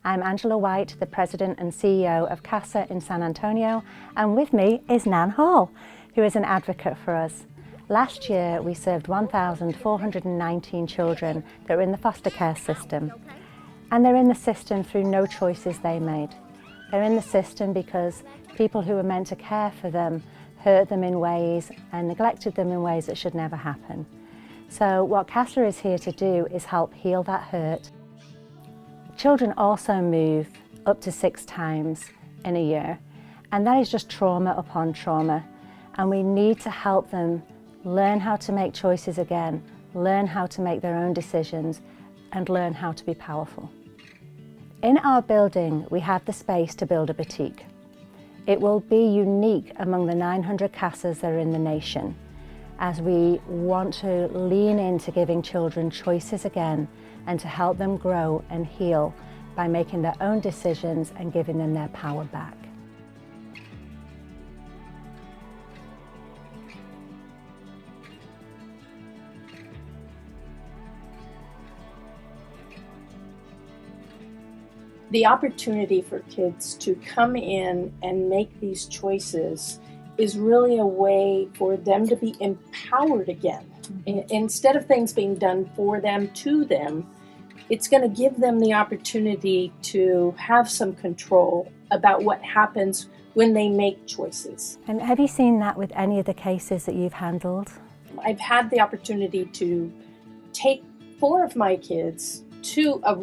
I'm Angela White, the President and CEO of CASA in San Antonio, and with me is Nan Hall, who is an advocate for us. Last year we served 1,419 children that were in the foster care system, and they're in the system through no choices they made. They're in the system because people who were meant to care for them hurt them in ways and neglected them in ways that should never happen. So what CASA is here to do is help heal that hurt. Children also move up to 6 times in a year, and that is just trauma upon trauma. And we need to help them learn how to make choices again, learn how to make their own decisions, and learn how to be powerful. In our building, we have the space to build a boutique. It will be unique among the 900 CASAs that are in the nation, as we want to lean into giving children choices again and to help them grow and heal by making their own decisions and giving them their power back. The opportunity for kids to come in and make these choices is really a way for them to be empowered again. Instead of things being done for them, to them, it's going to give them the opportunity to have some control about what happens when they make choices. And have you seen that with any of the cases that you've handled? I've had the opportunity to take 4 of my kids to a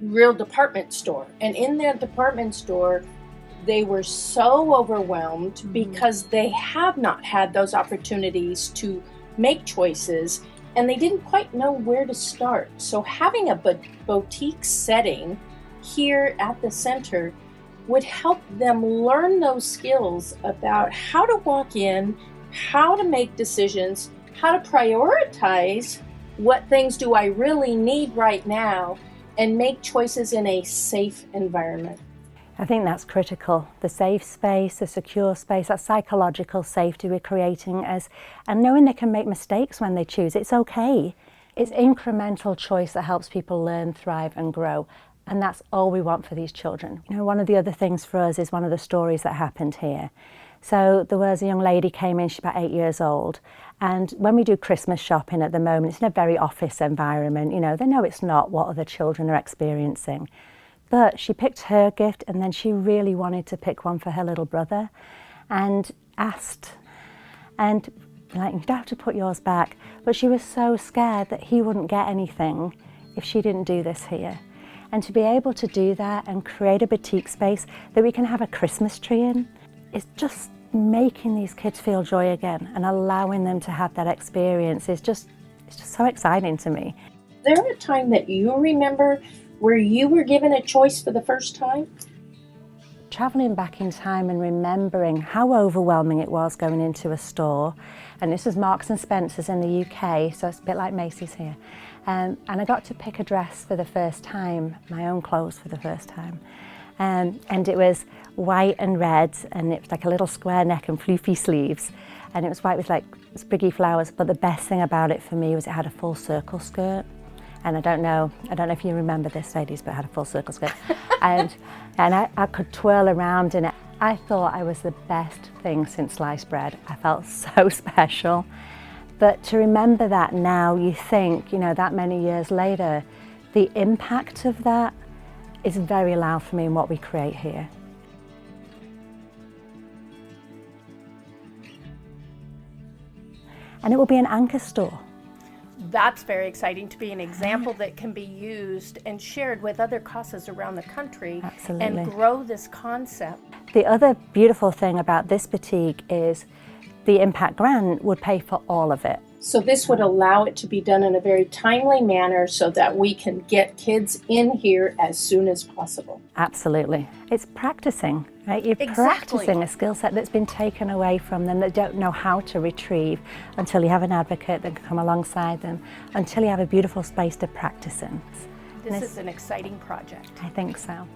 real department store, and in that department store they were so overwhelmed because they have not had those opportunities to make choices, and they didn't quite know where to start. So having a boutique setting here at the center would help them learn those skills about how to walk in, how to make decisions, how to prioritize what things do I really need right now, and make choices in a safe environment. I think that's critical. The safe space, the secure space, that psychological safety we're creating and knowing they can make mistakes when they choose. It's okay. It's incremental choice that helps people learn, thrive and grow. And that's all we want for these children. You know, one of the other things for us is one of the stories that happened here. So there was a young lady came in, she's about 8 years old. And when we do Christmas shopping at the moment, it's in a very office environment. You know, they know it's not what other children are experiencing. But she picked her gift, and then she really wanted to pick one for her little brother and asked. And like, you don't have to put yours back. But she was so scared that he wouldn't get anything if she didn't do this here. And to be able to do that and create a boutique space that we can have a Christmas tree in is just making these kids feel joy again and allowing them to have that experience it's just so exciting to me. Is there a time that you remember where you were given a choice for the first time? Traveling back in time and remembering how overwhelming it was going into a store, and this was Marks and Spencer's in the UK, so it's a bit like Macy's here, and I got to pick a dress for the first time, my own clothes for the first time. And it was white and red, and it was like a little square neck and floofy sleeves, and it was white with like spriggy flowers. But the best thing about it for me was it had a full circle skirt, and I don't know if you remember this, ladies, but it had a full circle skirt, and I could twirl around in it. I thought I was the best thing since sliced bread. I felt so special. But to remember that now, you think, you know, that many years later, the impact of that is very loud for me in what we create here. And it will be an anchor store. That's very exciting, to be an example that can be used and shared with other CASAs around the country. Absolutely. And grow this concept. The other beautiful thing about this boutique is the impact grant would pay for all of it. So this would allow it to be done in a very timely manner so that we can get kids in here as soon as possible. Absolutely. It's practicing, right? You're practicing a skill set that's been taken away from them, that don't know how to retrieve, until you have an advocate that can come alongside them, until you have a beautiful space to practice in. This is an exciting project. I think so.